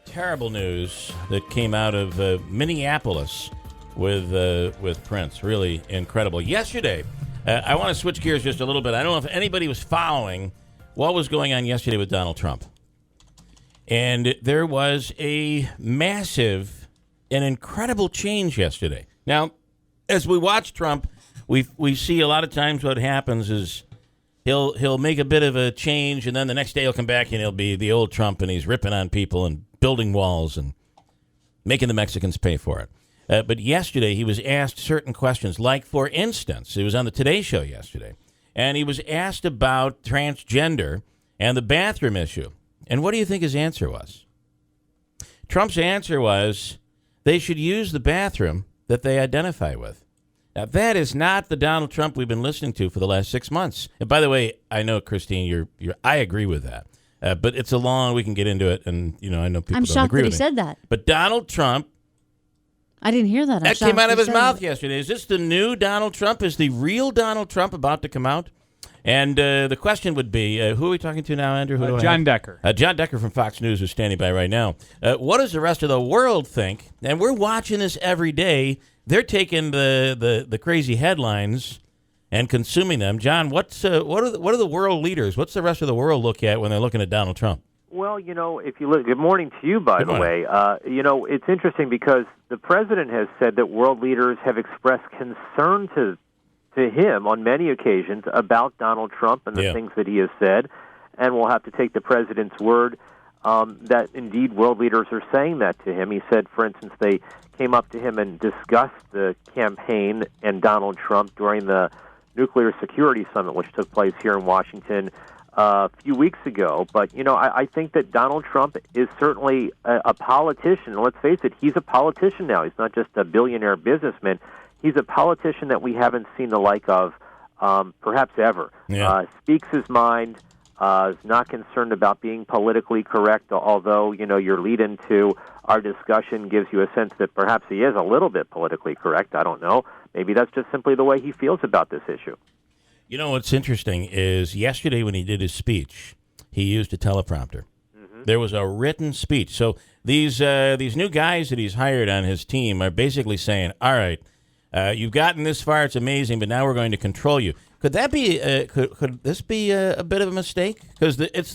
Terrible news that came out of Minneapolis with Prince. Really incredible. Yesterday, I want to switch gears just a little bit. I don't know if anybody was following what was going on yesterday with Donald Trump. And there was a massive and incredible change yesterday. Now, as we watch Trump, we see a lot of times what happens is he'll make a bit of a change, and then the next day he'll come back and he'll be the old Trump, and he's ripping on people and building walls and making the Mexicans pay for it. But yesterday he was asked certain questions, like, for instance, he was on the Today Show yesterday, and he was asked about transgender and the bathroom issue. And what do you think his answer was? Trump's answer was they should use the bathroom that they identify with. Now, that is not the Donald Trump we've been listening to for the last 6 months. And by the way, I know, Christine, I agree with that. But it's a long, we can get into it, and, I know people I'm don't shocked agree that he with me. said that. But Donald Trump, I didn't hear that. that came out of his mouth yesterday. Is this the new Donald Trump? Is the real Donald Trump about to come out? And the question would be, who are we talking to now, Andrew? John Decker. John Decker from Fox News is standing by right now. What does the rest of the world think? And we're watching this every day. They're taking the crazy headlines and consuming them. John, what are the world leaders? What's the rest of the world look at when they're looking at Donald Trump? Well, if you look, good morning to you, by the way. It's interesting because the president has said that world leaders have expressed concern to him on many occasions about Donald Trump and the things that he has said, and we'll have to take the president's word that indeed world leaders are saying that to him. He said, for instance, they came up to him and discussed the campaign and Donald Trump during the Nuclear Security Summit, which took place here in Washington a few weeks ago. But, I think that Donald Trump is certainly a politician. Let's face it, he's a politician now. He's not just a billionaire businessman. He's a politician that we haven't seen the like of perhaps ever. Yeah. Speaks his mind, is not concerned about being politically correct, although, your lead into our discussion gives you a sense that perhaps he is a little bit politically correct. I don't know. Maybe that's just simply the way he feels about this issue. What's interesting is yesterday when he did his speech, he used a teleprompter. Mm-hmm. There was a written speech. So these new guys that he's hired on his team are basically saying, all right, you've gotten this far, it's amazing, but now we're going to control you. Could that be? Could this be a bit of a mistake? Because it's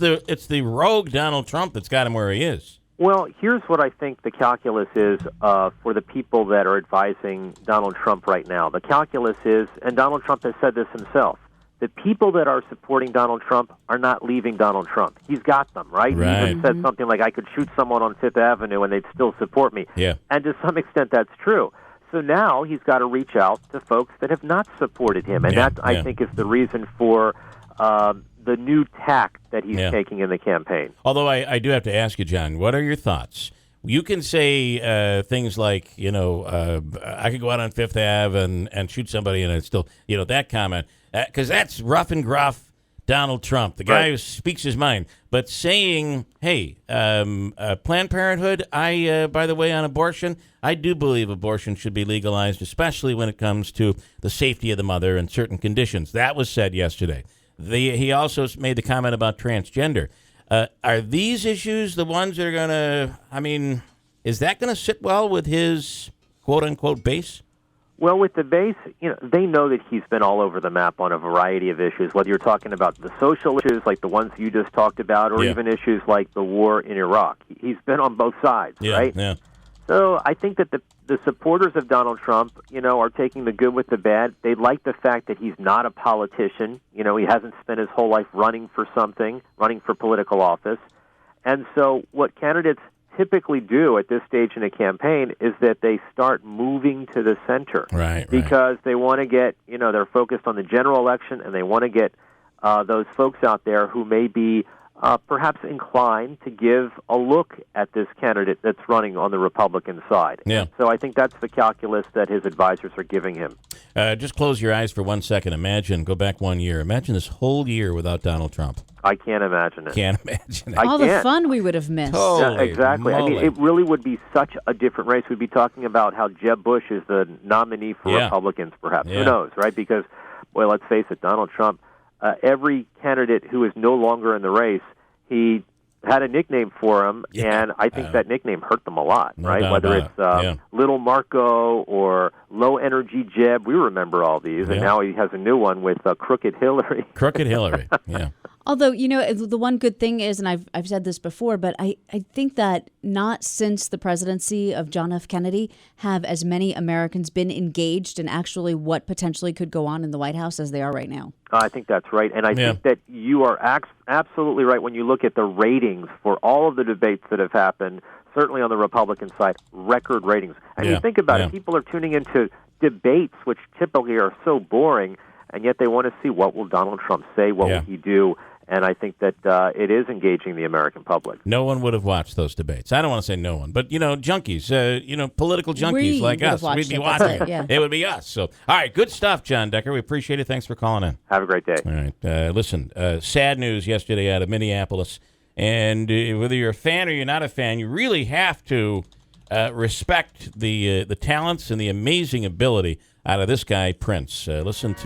the rogue Donald Trump that's got him where he is. Well, here's what I think the calculus is for the people that are advising Donald Trump right now. The calculus is, and Donald Trump has said this himself, the people that are supporting Donald Trump are not leaving Donald Trump. He's got them, right? Right. He even said something like, I could shoot someone on Fifth Avenue and they'd still support me. Yeah. And to some extent, that's true. So now he's got to reach out to folks that have not supported him. And that, I think, is the reason for the new tack that he's taking in the campaign. Although I do have to ask you, John, what are your thoughts? You can say things like, I could go out on Fifth Ave and shoot somebody, and it's still, that comment, because that's rough and gruff Donald Trump, the guy who speaks his mind. But saying, hey, Planned Parenthood, by the way, on abortion, I do believe abortion should be legalized, especially when it comes to the safety of the mother and certain conditions. That was said yesterday. He also made the comment about transgender. Are these issues the ones that are going to, is that going to sit well with his quote-unquote base? Well, with the base, they know that he's been all over the map on a variety of issues, whether you're talking about the social issues like the ones you just talked about, or even issues like the war in Iraq. He's been on both sides, right? Yeah. So I think that the supporters of Donald Trump, are taking the good with the bad. They like the fact that he's not a politician. He hasn't spent his whole life running for political office. And so what candidates typically do at this stage in a campaign is that they start moving to the center. Right. Because they want to get, they're focused on the general election, and they want to get those folks out there who may be perhaps inclined to give a look at this candidate that's running on the Republican side. Yeah. So I think that's the calculus that his advisors are giving him. Just close your eyes for 1 second. Go back 1 year. Imagine this whole year without Donald Trump. I can't imagine it. Can't imagine it. All the fun we would have missed. Holy exactly. moly. It really would be such a different race. We'd be talking about how Jeb Bush is the nominee for Republicans, perhaps. Yeah. Who knows, right? Because, boy, let's face it, Donald Trump, every candidate who is no longer in the race, he had a nickname for him, Yeah. and I think that nickname hurt them a lot, No right? doubt Whether about it's Little Marco or Low Energy Jeb, we remember all these, and Yeah. now he has a new one with Crooked Hillary. Crooked Hillary. Yeah. Although, the one good thing is, and I've said this before, but I think that not since the presidency of John F. Kennedy have as many Americans been engaged in actually what potentially could go on in the White House as they are right now. I think that's right, and I think that you are absolutely right when you look at the ratings for all of the debates that have happened, certainly on the Republican side, record ratings. And you think about it, people are tuning into debates, which typically are so boring, and yet they want to see what will Donald Trump say, what will he do. And I think that it is engaging the American public. No one would have watched those debates. I don't want to say no one, but, junkies, political junkies like us. We'd be watching it. It would be us. So, all right, good stuff, John Decker. We appreciate it. Thanks for calling in. Have a great day. All right. Listen, sad news yesterday out of Minneapolis. And whether you're a fan or you're not a fan, you really have to respect the talents and the amazing ability out of this guy, Prince. Listen to